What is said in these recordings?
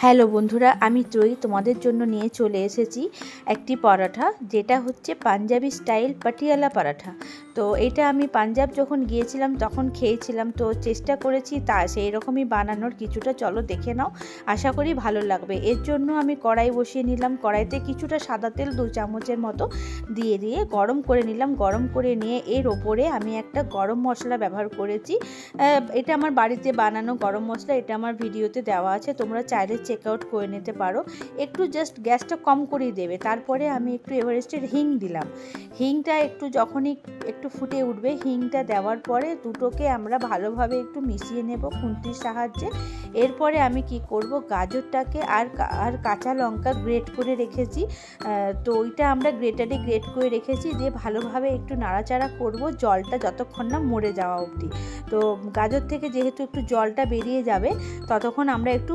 Hello বন্ধুরা, আমি ত্রয়ী তোমাদের জন্য নিয়ে চলে এসেছি একটি পরাঠা, যেটা হচ্ছে পাঞ্জাবি স্টাইল পাটিয়ালা পরাঠা। তো এটা আমি পাঞ্জাব যখন গিয়েছিলাম তখন খেয়েছিলাম, তো চেষ্টা করেছি তা সেই রকমই বানানোর। কিছুটা চলো দেখে নাও, আশা করি ভালো লাগবে। এর জন্য আমি কড়াই বসিয়ে নিলাম, কড়াইতে কিছুটা সাদা তেল 2 চামচের মতো দিয়ে গরম করে নিলাম। গরম করে নিয়ে এর ওপরে আমি একটা গরম মশলা ব্যবহার করেছি। এটা আমার বাড়িতে বানানো গরম মশলা, এটা আমার ভিডিওতে দেওয়া আছে, তোমরা চাইলে চেক আউট করে নিতে পারো। একটু জাস্ট গ্যাসটা কম করেই দেবে। তারপরে আমি একটু এভারেস্টের হিং দিলাম। হিংটা যখনই একটু ফুটে উঠবে, হিংটা দেওয়ার পরে দুটোকে আমরা ভালোভাবে একটু মিশিয়ে নেব খুন্তির সাহায্যে। এরপরে আমি কি করব, গাজরটাকে আর কাঁচা লঙ্কা গ্রেট করে রেখেছি, তো ওইটা আমরা গ্রেটারে গ্রেট করে রেখেছি, দিয়ে ভালোভাবে একটু নাড়াচাড়া করব জলটা যতক্ষণ না মরে যাওয়া অবধি। তো গাজর থেকে যেহেতু একটু জলটা বেরিয়ে যাবে, ততক্ষণ আমরা একটু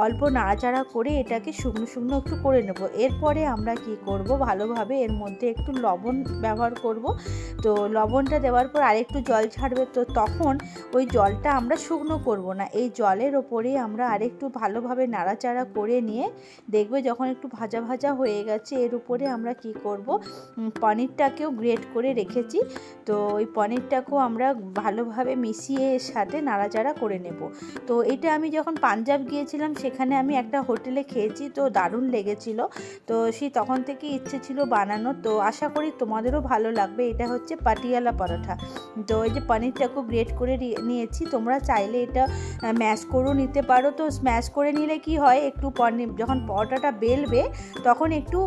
অল্প নাড়াচাড়া করে এটাকে শুকনো শুকনো একটু করে নেব। এরপরে আমরা কি করব, ভালোভাবে এর মধ্যে একটু লবণ ব্যবহার করব। তো লবণটা দেওয়ার পর আরেকটু জল ছাড়বে, তো তখন ওই জলটা আমরা শুকনো করব না, এই জলের ওপরেই আমরা আরেকটু ভালোভাবে নাড়াচাড়া করে নিয়ে দেখবে যখন একটু ভাজা ভাজা হয়ে গেছে, এর উপরে আমরা কি করব, পনিরটাকেও গ্রেট করে রেখেছি, তো ওই পনিরটাকেও আমরা ভালোভাবে মিশিয়ে এর সাথে নাড়াচাড়া করে নেব। তো এটা আমি যখন পাঞ্জাব গিয়েছিলাম সেখানে আমি একটা হোটেলে খেয়েছি, তো দারুণ লেগেছিল। তো তখন থেকে ইচ্ছে ছিল বানানোর, তো আশা করি তোমাদেরও ভালো লাগবে। এটা হচ্ছে পাটিয়ালা পরোটা। তো এই যে পনিরটাকেও গ্রেট করে নিয়েছি, তোমরা চাইলে এটা ম্যাশ করেও নিতে পারো। তো স্ম্যাশ করে নিলে কি হয়, একটু পনির যখন পরোটাটা বেলবে তখন একটু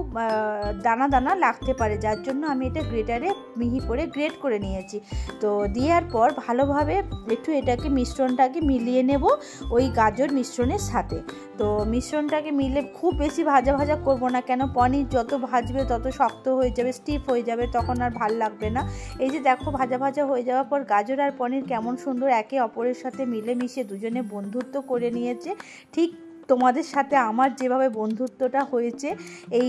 দানা দানা লাগতে পারে, যার জন্য আমি এটা গ্রেটারে মিহি করে গ্রেট করে নিয়েছি। তো দেওয়ার পর ভালোভাবে একটু এটাকে মিশ্রণটাকে মিলিয়ে নেব ওই গাজর মিশ্রণের সাথে। তো মিশ্রণটাকে খুব বেশি ভাজা ভাজা করব না, কেন পনির যত ভাজবে তত শক্ত হয়ে যাবে, স্টিফ হয়ে যাবে, তখন আর ভাল লাগবে না। এই যে দেখো, ভাজা ভাজা হয়ে যাওয়ার পর গাজর আর পনির কেমন সুন্দর একে অপরের সাথে মিলেমিশে দুজনে বন্ধুত্ব করে নিয়েছে, ঠিক তোমাদের সাথে আমার যেভাবে বন্ধুত্বটা হয়েছে এই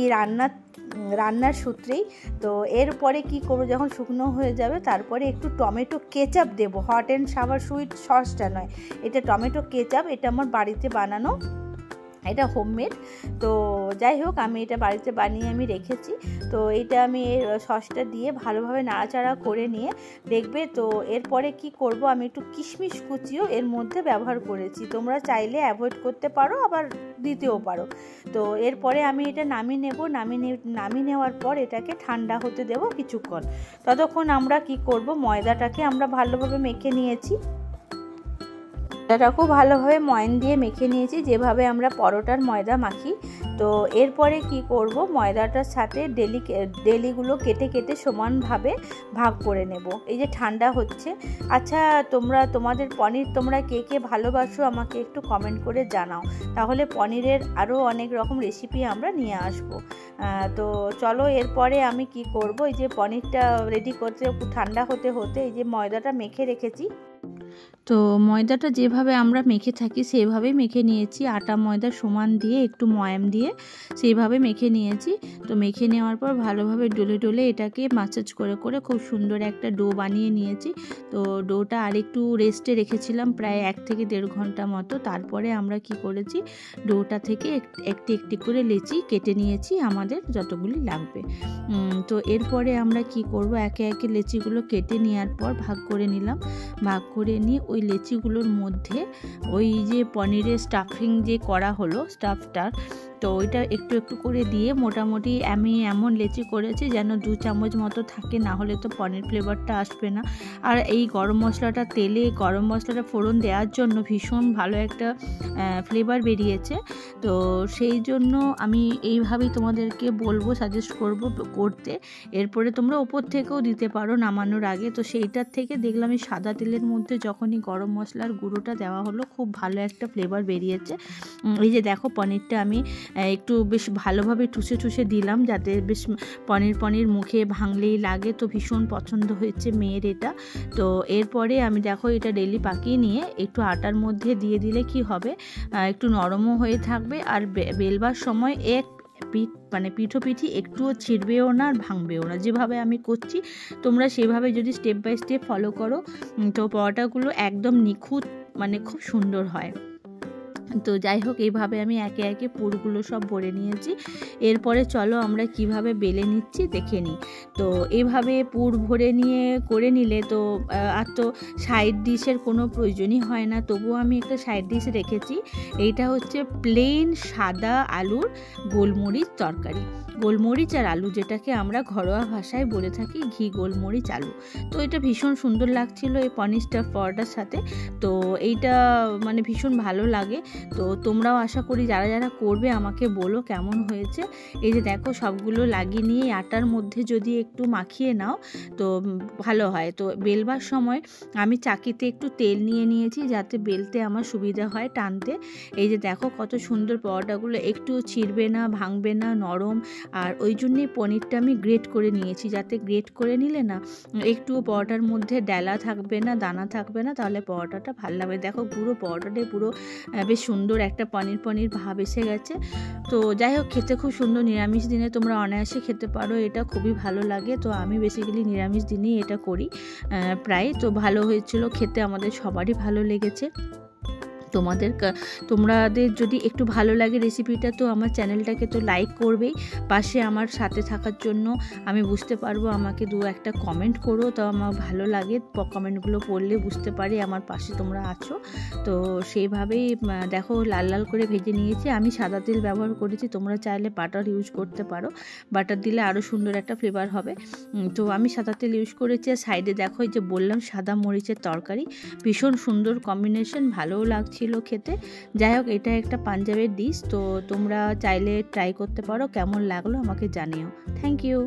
রান্নার সূত্রেই। তো এরপরে কি করবো, যখন শুকনো হয়ে যাবে তারপরে একটু টমেটো কেচাপ দেবো, হট অ্যান্ড সাওয়ার সুইট সসটা নয়, এটা টমেটো কেচাপ, এটা আমার বাড়িতে বানানো, এটা হোমমেড। তো যাই হোক, আমি এটা বাড়িতে বানিয়ে আমি রেখেছি। তো এটা আমি সসটা দিয়ে ভালোভাবে নাড়াচাড়া করে নিয়ে দেখবে। তো এরপরে কি করব, আমি একটু কিশমিশ কুচিও এর মধ্যে ব্যবহার করেছি, তোমরা চাইলে অ্যাভয়েড করতে পারো, আবার দিতেও পারো। তো এরপরে আমি এটা নামিয়ে নেওয়ার পর এটাকে ঠান্ডা হতে দেব কিছুক্ষণ। ততক্ষণ আমরা কি করব, ময়দাটাকে আমরা ভালোভাবে মেখে নিয়েছি, ময়দাটাকেও ভালোভাবে ময়ান দিয়ে মেখে নিয়েছি, যেভাবে আমরা পরোটার ময়দা মাখি। তো এরপরে কি করব, ময়দাটার সাথে ডেলিগুলো কেটে কেটে সমানভাবে ভাগ করে নেব। এই যে ঠান্ডা হচ্ছে। আচ্ছা, তোমাদের পনির তোমরা কে কে ভালোবাসো আমাকে একটু কমেন্ট করে জানাও, তাহলে পনিরের আরও অনেক রকম রেসিপি আমরা নিয়ে আসব। তো চলো, এরপরে আমি কি করব, এই যে পনিরটা রেডি করতে ঠান্ডা হতে হতে এই যে ময়দাটা মেখে রেখেছি, তো ময়দাটা যেভাবে আমরা মেখে থাকি সেইভাবেই মেখে নিয়েছি, আটা ময়দা সমান দিয়ে একটু ময়াম দিয়ে সেইভাবে মেখে নিয়েছি। তো মেখে নেওয়ার পর ভালোভাবে ডলে এটাকে মাসাজ করে করে খুব সুন্দর একটা ডো বানিয়ে নিয়েছি। তো ডোটা আরেকটু রেস্টে রেখেছিলাম প্রায় 1 থেকে 1.5 ঘন্টা মতো। তারপরে আমরা কি করেছি, ডোটা থেকে একটি করে লেচি কেটে নিয়েছি আমাদের যতগুলি লাগবে। তো এরপরে আমরা কি করব, একে একে লেচিগুলো কেটে নেওয়ার পর ভাগ করে নিলাম। ভাগ করে নিয়ে ওই লেচিগুলোর মধ্যে ওই যে পনিরের স্টাফিং যে করা হলো স্টাফটা, তো ওইটা একটু একটু করে দিয়ে মোটামুটি আমি এমন লেচি করেছি যেন 2 চামচ মতো থাকে, না হলে তো পনির ফ্লেভারটা আসবে না। আর এই গরম মশলাটা ফোড়ন দেওয়ার জন্য ভীষণ ভালো একটা ফ্লেভার বেরিয়েছে। তো সেই জন্য আমি এইভাবেই তোমাদেরকে বলবো, সাজেস্ট করতে। এরপরে তোমরা ওপর থেকেও দিতে পারো নামানোর আগে। তো সেইটার থেকে দেখলাম এই সাদা তেলের মধ্যে যখনই গরম মশলার গুঁড়োটা দেওয়া হলো, খুব ভালো একটা ফ্লেভার বেরিয়েছে। এই যে দেখো, পনিরটা আমি একটু বেশ ভালোভাবে ঠুসে দিলাম, যাতে বেশ পনির মুখে ভাঙলেই লাগে। তো ভীষণ পছন্দ হয়েছে মেয়ের এটা। তো এরপরে আমি দেখো এটা ডেলি পাকিয়ে নিয়ে একটু আটার মধ্যে দিয়ে দিলে কি হবে, একটু নরমও হয়ে থাকবে, আর বেলবার সময় পিঠি একটুও ছিঁড়বেও না আর ভাঙবেও না। যেভাবে আমি করছি তোমরা সেভাবে যদি স্টেপ বাই স্টেপ ফলো করো, তো পরোটাগুলো একদম নিখুঁত, খুব সুন্দর হয়। তো যাই হোক, এইভাবে আমি একে একে পুরগুলো সব ভরে নিয়েছি। এরপরে চলো আমরা কিভাবে বেলে নিচ্ছি দেখে নিই। তো এইভাবে পুর ভরে নিয়ে করে নিলে তো আর তো সাইড ডিশের কোনো প্রয়োজনই হয় না। তবুও আমি একটা সাইড ডিশ রেখেছি। এইটা হচ্ছে প্লেন সাদা আলুর গোলমরিচ তরকারি, গোলমরিচ আর আলু, যেটাকে আমরা ঘরোয়া ভাষায় বলে থাকি ঘি গোলমরিচ আলু। তো এটা ভীষণ সুন্দর লাগছিল এই পনির স্টাফ পরোটার সাথে। তো এইটা মানে ভীষণ ভালো লাগে। তো তোমরাও আশা করি যারা যারা করবে আমাকে বলো কেমন হয়েছে। এই যে দেখো, সবগুলো লাগিয়ে নিয়ে আটার মধ্যে যদি একটু মাখিয়ে নাও তো ভালো হয়। তো বেলবার সময় আমি চাকিতে একটু তেল নিয়ে নিয়েছি যাতে বেলতে আমার সুবিধা হয় টানতে। এই যে দেখো কত সুন্দর পরোটাগুলো, একটু ছিঁড়বে না, ভাঙবে না, নরম। আর ওই জন্যেই পনিরটা আমি গ্রেট করে নিয়েছি, যাতে গ্রেট করে নিলে না একটু পরোটার মধ্যে ডেলা থাকবে না, দানা থাকবে না, তাহলে পরোটাটা ভালো লাগবে। দেখো পুরো পরোটাটাই পুরো বেশ সুন্দর একটা পনির পনির ভাব এসে গেছে। তো যাই হোক, খেতে খুব সুন্দর। নিরামিষ দিনে তোমরা অনায়াসে খেতে পারো, এটা খুবই ভালো লাগে। তো আমি বেসিক্যালি নিরামিষ দিনেই এটা করি প্রায়। তো ভালো হয়েছিল খেতে, আমাদের সবারই ভালো লেগেছে। তোমাদের যদি একটু ভালো লাগে রেসিপিটা, তো আমার চ্যানেলটাকে তো লাইক করবেই, পাশে আমার সাথে থাকার জন্য আমি বুঝতে পারবো, আমাকে দু একটা কমেন্ট করো, তো আমার ভালো লাগে। কমেন্টগুলো পড়লে বুঝতে পারি আমার পাশে তোমরা আছো। তো সেইভাবেই দেখো লাল লাল করে ভেজে নিয়েছি। আমি সাদা তেল ব্যবহার করেছি, তোমরা চাইলে বাটার ইউজ করতে পারো, বাটার দিলে আরও সুন্দর একটা ফ্লেভার হবে। তো আমি সাদা তেল ইউজ করেছি। আর সাইডে দেখো, এই যে বললাম সাদা মরিচের তরকারি, ভীষণ সুন্দর কম্বিনেশন, ভালোও লাগছিল খেতে। যাই হোক, এটা একটা পাঞ্জাবের ডিশ। তো তোমরা চাইলে ট্রাই করতে পারো, কেমন লাগলো আমাকে জানিও। Thank you.